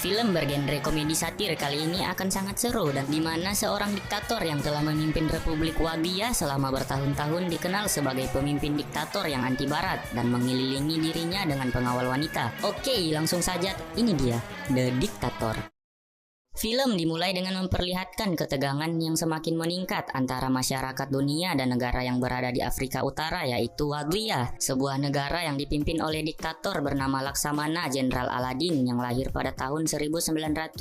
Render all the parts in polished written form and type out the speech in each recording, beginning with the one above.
Film bergenre komedi satir kali ini akan sangat seru dan di mana seorang diktator yang telah memimpin Republik Wadiyah selama bertahun-tahun dikenal sebagai pemimpin diktator yang anti barat dan mengelilingi dirinya dengan pengawal wanita. Oke, langsung saja, ini dia, The Dictator. Film dimulai dengan memperlihatkan ketegangan yang semakin meningkat antara masyarakat dunia dan negara yang berada di Afrika Utara, yaitu Wadiyah, sebuah negara yang dipimpin oleh diktator bernama Laksamana Jenderal Aladdin yang lahir pada tahun 1973.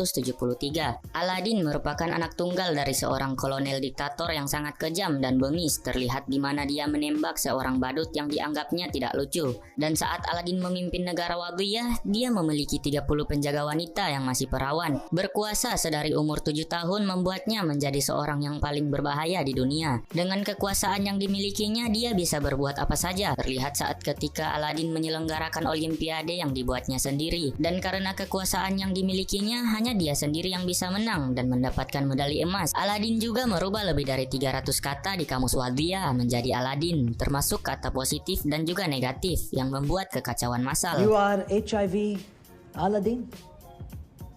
Aladdin merupakan anak tunggal dari seorang kolonel diktator yang sangat kejam dan bengis, terlihat di mana dia menembak seorang badut yang dianggapnya tidak lucu. Dan saat Aladdin memimpin negara Wadiyah, dia memiliki 30 penjaga wanita yang masih perawan. Berkuasa sedari umur 7 tahun membuatnya menjadi seorang yang paling berbahaya di dunia. Dengan kekuasaan yang dimilikinya, dia bisa berbuat apa saja. Terlihat saat ketika Aladdin menyelenggarakan olimpiade yang dibuatnya sendiri. Dan karena kekuasaan yang dimilikinya, hanya dia sendiri yang bisa menang dan mendapatkan medali emas. Aladdin juga merubah lebih dari 300 kata di kamus Wadiyah menjadi Aladdin, termasuk kata positif dan juga negatif yang membuat kekacauan massal. You are HIV, Aladdin?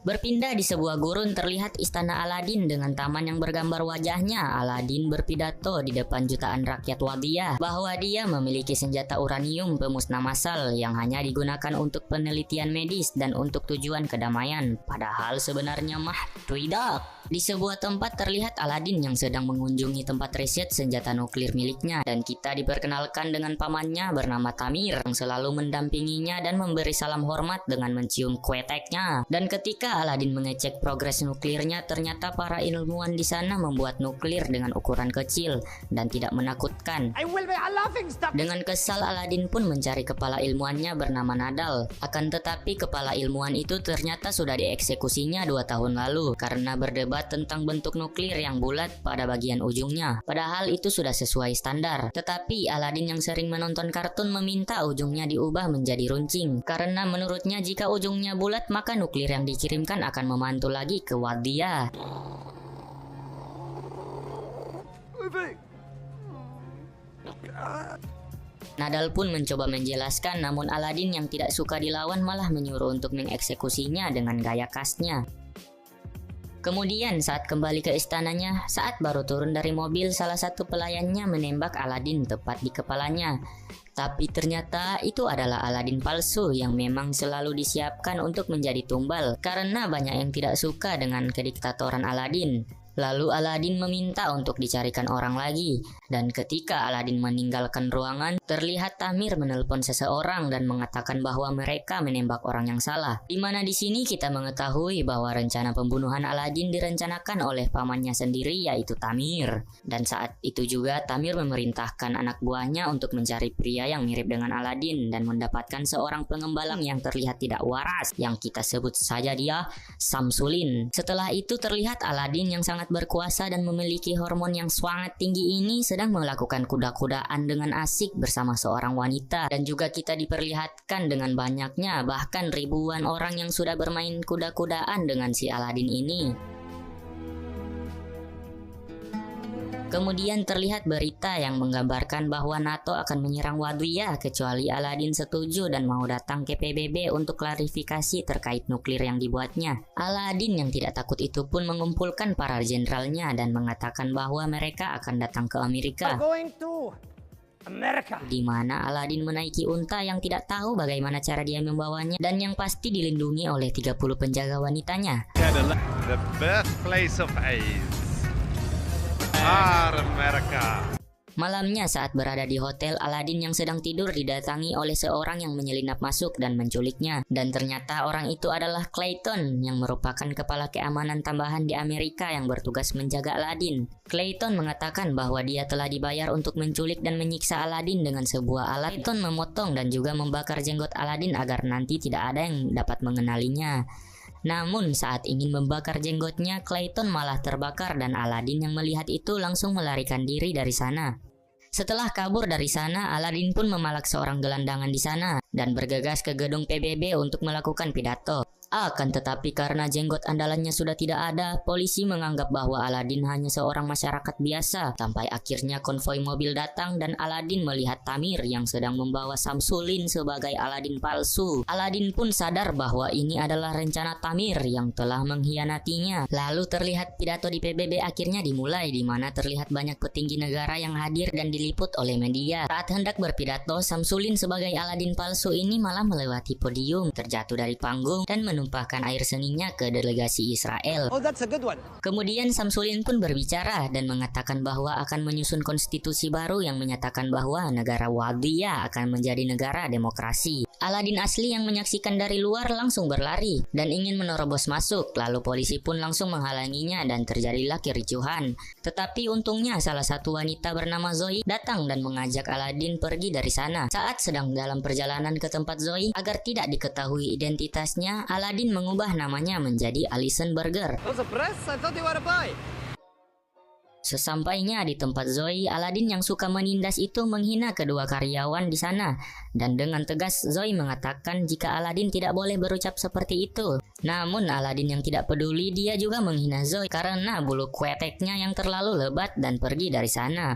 Berpindah di sebuah gurun terlihat istana Aladdin dengan taman yang bergambar wajahnya. Aladdin berpidato di depan jutaan rakyat Wadiyah bahwa dia memiliki senjata uranium pemusnah massal yang hanya digunakan untuk penelitian medis dan untuk tujuan kedamaian. Padahal sebenarnya mah tidak. Di sebuah tempat terlihat Aladdin yang sedang mengunjungi tempat riset senjata nuklir miliknya dan kita diperkenalkan dengan pamannya bernama Tamir yang selalu mendampinginya dan memberi salam hormat dengan mencium kueteknya. Dan ketika Aladdin mengecek progres nuklirnya, ternyata para ilmuwan di sana membuat nuklir dengan ukuran kecil dan tidak menakutkan. Dengan kesal, Aladdin pun mencari kepala ilmuwannya bernama Nadal. Akan tetapi kepala ilmuwan itu ternyata sudah dieksekusinya 2 tahun lalu karena berdebat tentang bentuk nuklir yang bulat pada bagian ujungnya. Padahal itu sudah sesuai standar. Tetapi Aladdin yang sering menonton kartun meminta ujungnya diubah menjadi runcing karena menurutnya jika ujungnya bulat maka nuklir yang dikirimkan akan memantul lagi ke Wadiyah. Nadal pun mencoba menjelaskan, namun Aladdin yang tidak suka dilawan malah menyuruh untuk mengeksekusinya dengan gaya khasnya. Kemudian saat kembali ke istananya, saat baru turun dari mobil, salah satu pelayannya menembak Aladdin tepat di kepalanya. Tapi ternyata itu adalah Aladdin palsu yang memang selalu disiapkan untuk menjadi tumbal karena banyak yang tidak suka dengan kediktatoran Aladdin. Lalu Aladdin meminta untuk dicarikan orang lagi, dan ketika Aladdin meninggalkan ruangan, terlihat Tamir menelpon seseorang dan mengatakan bahwa mereka menembak orang yang salah. Di mana di sini kita mengetahui bahwa rencana pembunuhan Aladdin direncanakan oleh pamannya sendiri, yaitu Tamir. Dan saat itu juga Tamir memerintahkan anak buahnya untuk mencari pria yang mirip dengan Aladdin dan mendapatkan seorang pengembala yang terlihat tidak waras, yang kita sebut saja dia Samsulin. Setelah itu terlihat Aladdin yang sangat berkuasa dan memiliki hormon yang sangat tinggi ini sedang melakukan kuda-kudaan dengan asik bersama seorang wanita, dan juga kita diperlihatkan dengan banyaknya bahkan ribuan orang yang sudah bermain kuda-kudaan dengan si Aladdin ini. Kemudian terlihat berita yang menggambarkan bahwa NATO akan menyerang Wadiyah kecuali Aladdin setuju dan mau datang ke PBB untuk klarifikasi terkait nuklir yang dibuatnya. Aladdin yang tidak takut itu pun mengumpulkan para jenderalnya dan mengatakan bahwa mereka akan datang ke Amerika. Di mana Aladdin menaiki unta yang tidak tahu bagaimana cara dia membawanya dan yang pasti dilindungi oleh 30 penjaga wanitanya. The birthplace of AIDS. Amerika. Malamnya saat berada di hotel, Aladdin yang sedang tidur didatangi oleh seorang yang menyelinap masuk dan menculiknya. Dan ternyata orang itu adalah Clayton yang merupakan kepala keamanan tambahan di Amerika yang bertugas menjaga Aladdin. Clayton mengatakan bahwa dia telah dibayar untuk menculik dan menyiksa Aladdin dengan sebuah alat. Clayton memotong dan juga membakar jenggot Aladdin agar nanti tidak ada yang dapat mengenalinya. Namun saat ingin membakar jenggotnya, Clayton malah terbakar dan Aladdin yang melihat itu langsung melarikan diri dari sana. Setelah kabur dari sana, Aladdin pun memalak seorang gelandangan di sana dan bergegas ke gedung PBB untuk melakukan pidato. Akan tetapi karena jenggot andalannya sudah tidak ada, polisi menganggap bahwa Aladin hanya seorang masyarakat biasa. Sampai akhirnya konvoi mobil datang dan Aladin melihat Tamir yang sedang membawa Samsulin sebagai Aladin palsu. Aladin pun sadar bahwa ini adalah rencana Tamir yang telah mengkhianatinya. Lalu terlihat pidato di PBB akhirnya dimulai, di mana terlihat banyak petinggi negara yang hadir dan diliput oleh media. Saat hendak berpidato, Samsulin sebagai Aladin palsu ini malah melewati podium, terjatuh dari panggung dan menumpahkan air seninya ke delegasi Israel. Oh, that's a good one. Kemudian Samsulin pun berbicara dan mengatakan bahwa akan menyusun konstitusi baru yang menyatakan bahwa negara Wadiyah akan menjadi negara demokrasi. Aladin asli yang menyaksikan dari luar langsung berlari dan ingin menerobos masuk, lalu polisi pun langsung menghalanginya dan terjadilah kericuhan. Tetapi untungnya salah satu wanita bernama Zoe datang dan mengajak Aladin pergi dari sana. Saat sedang dalam perjalanan ke tempat Zoe, agar tidak diketahui identitasnya, Aladin mengubah namanya menjadi Alison Burger. Sesampainya di tempat Zoe, Aladin yang suka menindas itu menghina kedua karyawan di sana. Dan dengan tegas Zoe mengatakan jika Aladin tidak boleh berucap seperti itu. Namun Aladin yang tidak peduli, dia juga menghina Zoe karena bulu kueteknya yang terlalu lebat dan pergi dari sana.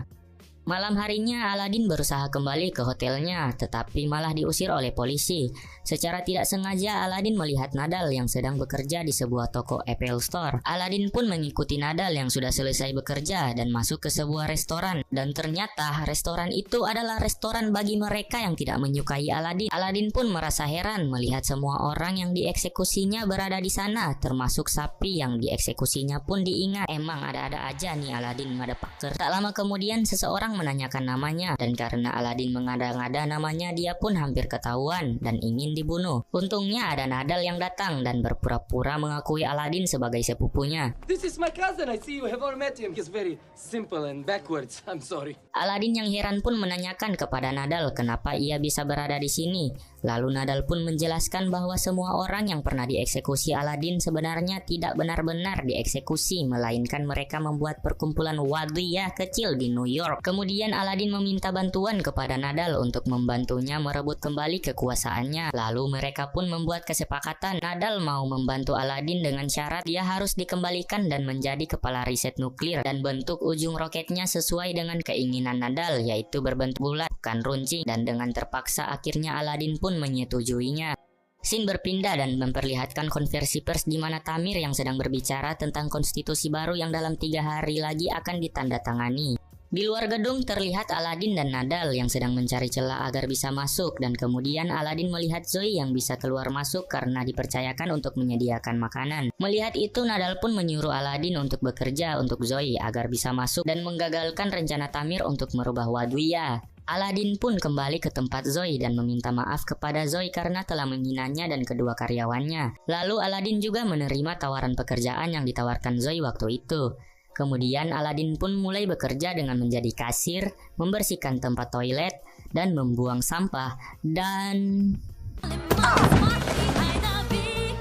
Malam harinya Aladin berusaha kembali ke hotelnya, tetapi malah diusir oleh polisi. Secara tidak sengaja Aladin melihat Nadal yang sedang bekerja di sebuah toko Apple Store. Aladin pun mengikuti Nadal yang sudah selesai bekerja dan masuk ke sebuah restoran. Dan ternyata restoran itu adalah restoran bagi mereka yang tidak menyukai Aladin. Aladin pun merasa heran melihat semua orang yang dieksekusinya berada di sana, termasuk sapi yang dieksekusinya pun diingat. Emang ada-ada aja nih Aladin motherfucker. Tak lama kemudian seseorang menanyakan namanya, dan karena Aladin mengada-ngada namanya, dia pun hampir ketahuan dan ingin dibunuh. Untungnya ada Nadal yang datang dan berpura-pura mengakui Aladin sebagai sepupunya. This is my cousin. I see you have all met him. He's very simple and backwards. I'm sorry. Aladin yang heran pun menanyakan kepada Nadal kenapa ia bisa berada di sini. Lalu Nadal pun menjelaskan bahwa semua orang yang pernah dieksekusi Aladin sebenarnya tidak benar-benar dieksekusi, melainkan mereka membuat perkumpulan Wadiyah kecil di New York. Kemudian Aladin meminta bantuan kepada Nadal untuk membantunya merebut kembali kekuasaannya. Lalu mereka pun membuat kesepakatan. Nadal mau membantu Aladin dengan syarat dia harus dikembalikan dan menjadi kepala riset nuklir, dan bentuk ujung roketnya sesuai dengan keinginan Nadal, yaitu berbentuk bulat bukan runcing, dan dengan terpaksa akhirnya Aladin pun menyetujuinya. Scene berpindah dan memperlihatkan konversi pers di mana Tamir yang sedang berbicara tentang konstitusi baru yang dalam 3 hari lagi akan ditandatangani. Di luar gedung terlihat Aladin dan Nadal yang sedang mencari celah agar bisa masuk, dan kemudian Aladin melihat Zoe yang bisa keluar masuk karena dipercayakan untuk menyediakan makanan. Melihat itu Nadal pun menyuruh Aladin untuk bekerja untuk Zoe agar bisa masuk dan menggagalkan rencana Tamir untuk merubah Wadiyah. Aladin pun kembali ke tempat Zoe dan meminta maaf kepada Zoe karena telah menghinanya dan kedua karyawannya. Lalu Aladin juga menerima tawaran pekerjaan yang ditawarkan Zoe waktu itu. Kemudian Aladin pun mulai bekerja dengan menjadi kasir, membersihkan tempat toilet, dan membuang sampah, dan...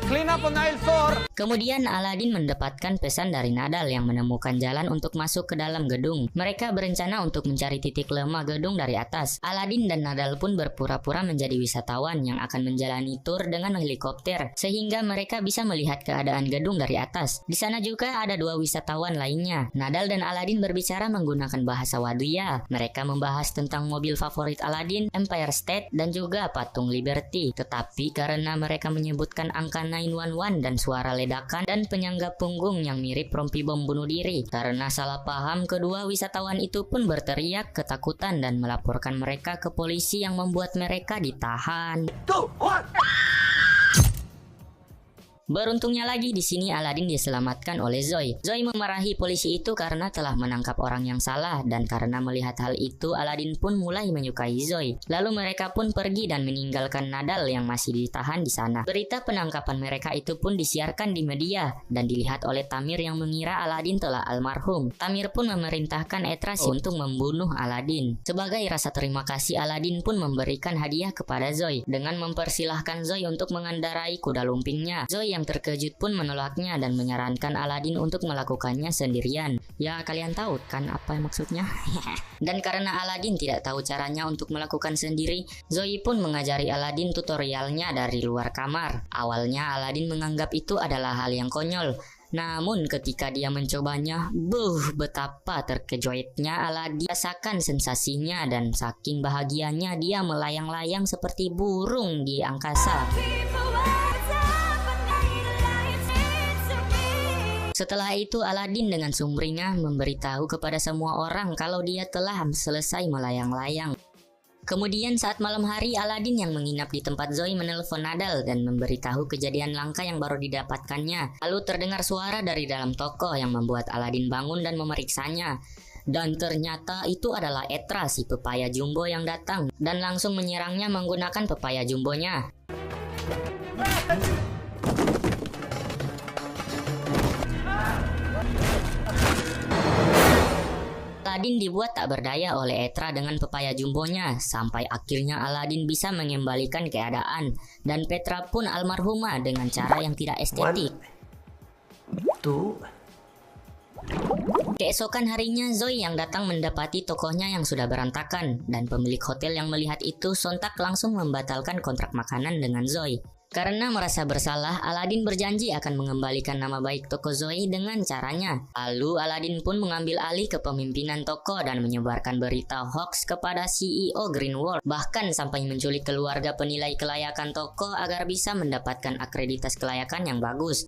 Clean up on aisle 4. Kemudian Aladin mendapatkan pesan dari Nadal yang menemukan jalan untuk masuk ke dalam gedung. Mereka berencana untuk mencari titik lemah gedung dari atas. Aladin dan Nadal pun berpura-pura menjadi wisatawan yang akan menjalani tur dengan helikopter, sehingga mereka bisa melihat keadaan gedung dari atas. Di sana juga ada 2 wisatawan lainnya. Nadal dan Aladin berbicara menggunakan bahasa Wadiyah. Mereka membahas tentang mobil favorit Aladin, Empire State, dan juga patung Liberty. Tetapi karena mereka menyebutkan angka 911 dan suara ledakan dan penyangga punggung yang mirip rompi bom bunuh diri. Karena salah paham, kedua wisatawan itu pun berteriak ketakutan dan melaporkan mereka ke polisi yang membuat mereka ditahan. Beruntungnya lagi di sini Aladin diselamatkan oleh Zoe. Zoe memarahi polisi itu karena telah menangkap orang yang salah, dan karena melihat hal itu Aladin pun mulai menyukai Zoe. Lalu mereka pun pergi dan meninggalkan Nadal yang masih ditahan di sana. Berita penangkapan mereka itu pun disiarkan di media dan dilihat oleh Tamir yang mengira Aladin telah almarhum. Tamir pun memerintahkan Etrasi untuk membunuh Aladin. Sebagai rasa terima kasih, Aladin pun memberikan hadiah kepada Zoe dengan mempersilahkan Zoe untuk mengendarai kuda lumpingnya. Zoe yang yang terkejut pun menolaknya dan menyarankan Aladin untuk melakukannya sendirian. Ya, kalian tahu kan apa maksudnya? Dan karena Aladin tidak tahu caranya untuk melakukan sendiri, Zoe pun mengajari Aladin tutorialnya dari luar kamar. Awalnya Aladin menganggap itu adalah hal yang konyol. Namun ketika dia mencobanya, betapa terkejutnya Aladin rasakan sensasinya, dan saking bahagianya dia melayang-layang seperti burung di angkasa. Setelah itu Aladin dengan sumringah memberitahu kepada semua orang kalau dia telah selesai melayang-layang. Kemudian saat malam hari, Aladin yang menginap di tempat Zoe menelpon Nadal dan memberitahu kejadian langka yang baru didapatkannya. Lalu terdengar suara dari dalam toko yang membuat Aladin bangun dan memeriksanya. Dan ternyata itu adalah Etra, si pepaya jumbo yang datang dan langsung menyerangnya menggunakan pepaya jumbonya. Aladin dibuat tak berdaya oleh Etra dengan pepaya jumbonya, sampai akhirnya Aladin bisa mengembalikan keadaan, dan Petra pun almarhumah dengan cara yang tidak estetik. Keesokan harinya, Zoe yang datang mendapati tokonya yang sudah berantakan, dan pemilik hotel yang melihat itu sontak langsung membatalkan kontrak makanan dengan Zoe. Karena merasa bersalah, Aladin berjanji akan mengembalikan nama baik toko Zoe dengan caranya. Lalu Aladin pun mengambil alih kepemimpinan toko dan menyebarkan berita hoax kepada CEO Greenworld, bahkan sampai menculik keluarga penilai kelayakan toko agar bisa mendapatkan akreditas kelayakan yang bagus.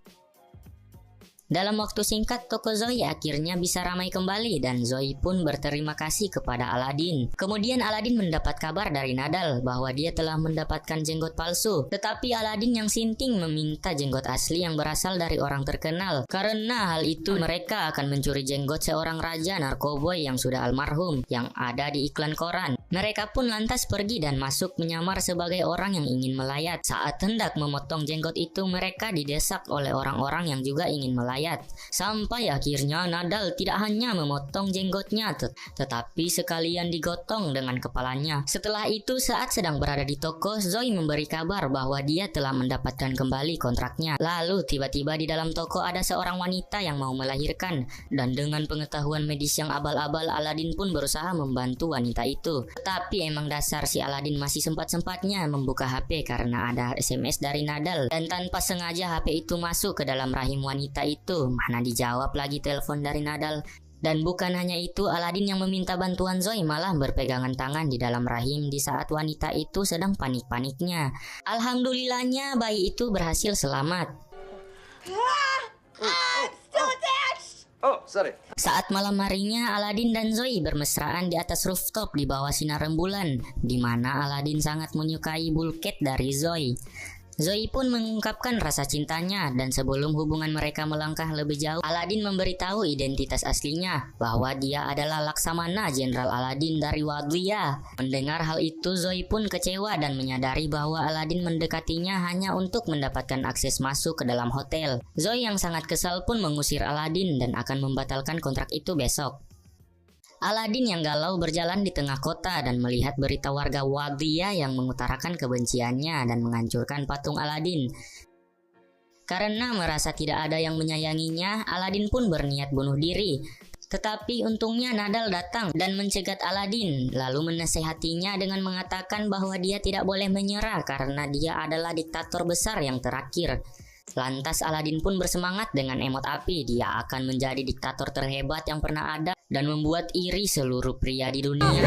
Dalam waktu singkat, toko Zoe akhirnya bisa ramai kembali dan Zoe pun berterima kasih kepada Aladin. Kemudian Aladin mendapat kabar dari Nadal bahwa dia telah mendapatkan jenggot palsu. Tetapi Aladin yang sinting meminta jenggot asli yang berasal dari orang terkenal. Karena hal itu mereka akan mencuri jenggot seorang raja narkoboy yang sudah almarhum yang ada di iklan koran. Mereka pun lantas pergi dan masuk menyamar sebagai orang yang ingin melayat. Saat hendak memotong jenggot itu, mereka didesak oleh orang-orang yang juga ingin melayat. Sampai akhirnya Nadal tidak hanya memotong jenggotnya, tetapi sekalian digotong dengan kepalanya. Setelah itu, saat sedang berada di toko, Zoe memberi kabar bahwa dia telah mendapatkan kembali kontraknya. Lalu tiba-tiba di dalam toko ada seorang wanita yang mau melahirkan, dan dengan pengetahuan medis yang abal-abal, Aladin pun berusaha membantu wanita itu. Tetapi emang dasar si Aladin masih sempat-sempatnya membuka HP karena ada SMS dari Nadal, dan tanpa sengaja HP itu masuk ke dalam rahim wanita itu. Mana dijawab lagi telepon dari Nadal. Dan bukan hanya itu, Aladin yang meminta bantuan Zoe malah berpegangan tangan di dalam rahim di saat wanita itu sedang panik-paniknya. Alhamdulillahnya bayi itu berhasil selamat. Saat malam harinya, Aladin dan Zoe bermesraan di atas rooftop di bawah sinar rembulan, di mana Aladin sangat menyukai bulket dari Zoe. Zoe pun mengungkapkan rasa cintanya, dan sebelum hubungan mereka melangkah lebih jauh, Aladin memberitahu identitas aslinya, bahwa dia adalah Laksamana Jenderal Aladin dari Wadiyah. Mendengar hal itu, Zoe pun kecewa dan menyadari bahwa Aladin mendekatinya hanya untuk mendapatkan akses masuk ke dalam hotel. Zoe yang sangat kesal pun mengusir Aladin dan akan membatalkan kontrak itu besok. Aladin yang galau berjalan di tengah kota dan melihat berita warga Wadiyah yang mengutarakan kebenciannya dan menghancurkan patung Aladin. Karena merasa tidak ada yang menyayanginya, Aladin pun berniat bunuh diri. Tetapi untungnya Nadal datang dan mencegat Aladin, lalu menasehatinya dengan mengatakan bahwa dia tidak boleh menyerah karena dia adalah diktator besar yang terakhir. Lantas Aladin pun bersemangat dengan emot api. Dia akan menjadi diktator terhebat yang pernah ada dan membuat iri seluruh pria di dunia.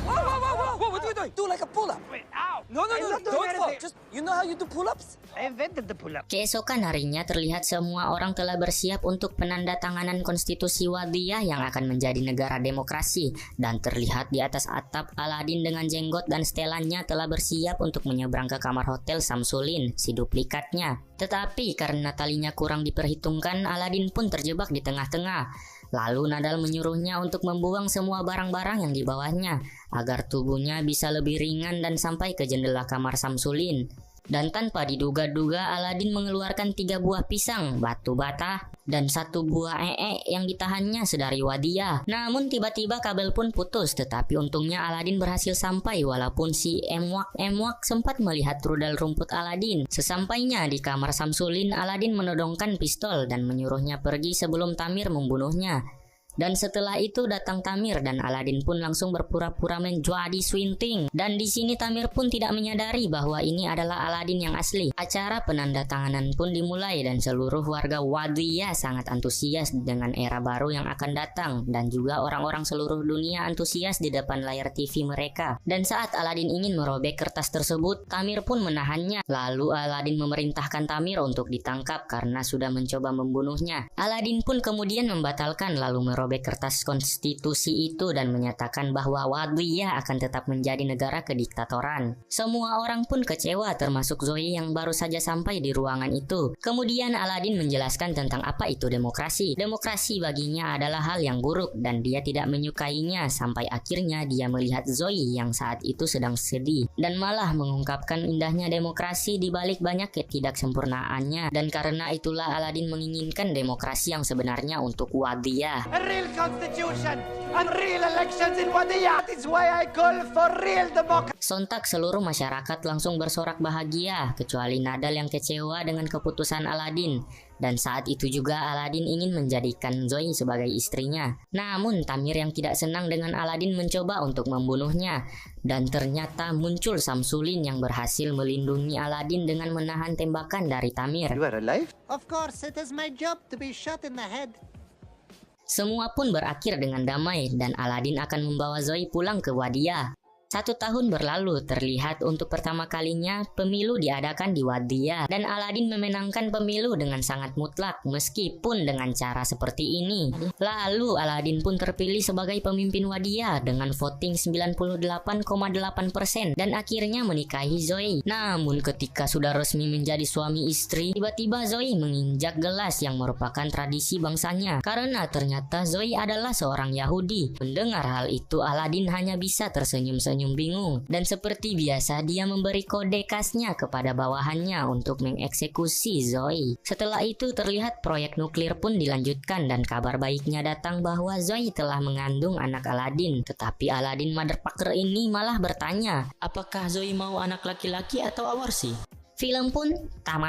What are you doing? Do like a pull-up. Wait, ow! No, don't fall. Just, you know how you do pull-ups? I invented the pull-up. Keesokan harinya terlihat semua orang telah bersiap untuk penandatanganan konstitusi Wadiyah yang akan menjadi negara demokrasi. Dan terlihat di atas atap, Aladin dengan jenggot dan setelannya telah bersiap untuk menyeberang ke kamar hotel Samsulin, si duplikatnya. Tetapi karena talinya kurang diperhitungkan, Aladin pun terjebak di tengah-tengah. Lalu Nadal menyuruhnya untuk membuang semua barang-barang yang dibawanya, agar tubuhnya bisa lebih ringan dan sampai ke jendela kamar Samsulin. Dan tanpa diduga-duga Aladin mengeluarkan 3 buah pisang, batu bata, dan 1 buah yang ditahannya sedari Wadiyah. Namun tiba-tiba kabel pun putus, tetapi untungnya Aladin berhasil sampai walaupun si Emwak sempat melihat rudal rumput Aladin. Sesampainya di kamar Samsulin, Aladin menodongkan pistol dan menyuruhnya pergi sebelum Tamir membunuhnya. Dan setelah itu datang Tamir dan Aladin pun langsung berpura-pura menjadi Swinting. Dan di sini Tamir pun tidak menyadari bahwa ini adalah Aladin yang asli. Acara penandatanganan pun dimulai dan seluruh warga Wadiyah sangat antusias dengan era baru yang akan datang, dan juga orang-orang seluruh dunia antusias di depan layar TV mereka. Dan saat Aladin ingin merobek kertas tersebut, Tamir pun menahannya. Lalu Aladin memerintahkan Tamir untuk ditangkap karena sudah mencoba membunuhnya. Aladin pun kemudian membatalkan lalu merobek kertas konstitusi itu dan menyatakan bahwa Wadiyah akan tetap menjadi negara kediktatoran. Semua orang pun kecewa termasuk Zoe yang baru saja sampai di ruangan itu. Kemudian Aladin menjelaskan tentang apa itu demokrasi. Demokrasi baginya adalah hal yang buruk dan dia tidak menyukainya sampai akhirnya dia melihat Zoe yang saat itu sedang sedih dan malah mengungkapkan indahnya demokrasi di balik banyak ketidaksempurnaannya, dan karena itulah Aladin menginginkan demokrasi yang sebenarnya untuk Wadiyah. Real constitution and real elections in Wadiyah. That is why I call for real democracy. Sontak seluruh masyarakat langsung bersorak bahagia, kecuali Nadal yang kecewa dengan keputusan Aladin. Dan saat itu juga Aladin ingin menjadikan Zoe sebagai istrinya. Namun Tamir yang tidak senang dengan Aladin mencoba untuk membunuhnya. Dan ternyata muncul Samsulin yang berhasil melindungi Aladin dengan menahan tembakan dari Tamir. You are alive? Of course, it is my job to be shot in the head. Semua pun berakhir dengan damai dan Aladin akan membawa Zoe pulang ke Wadiyah. 1 tahun berlalu, terlihat untuk pertama kalinya pemilu diadakan di Wadiyah dan Aladin memenangkan pemilu dengan sangat mutlak meskipun dengan cara seperti ini. Lalu Aladin pun terpilih sebagai pemimpin Wadiyah dengan voting 98,8% dan akhirnya menikahi Zoe. Namun ketika sudah resmi menjadi suami istri, tiba-tiba Zoe menginjak gelas yang merupakan tradisi bangsanya karena ternyata Zoe adalah seorang Yahudi. Mendengar hal itu, Aladin hanya bisa tersenyum-senyum bingung, dan seperti biasa dia memberi kode khasnya kepada bawahannya untuk mengeksekusi Zoe. Setelah itu terlihat proyek nuklir pun dilanjutkan dan kabar baiknya datang bahwa Zoe telah mengandung anak Aladin. Tetapi Aladin motherfucker ini malah bertanya, apakah Zoe mau anak laki-laki atau aborsi? Film pun tamat.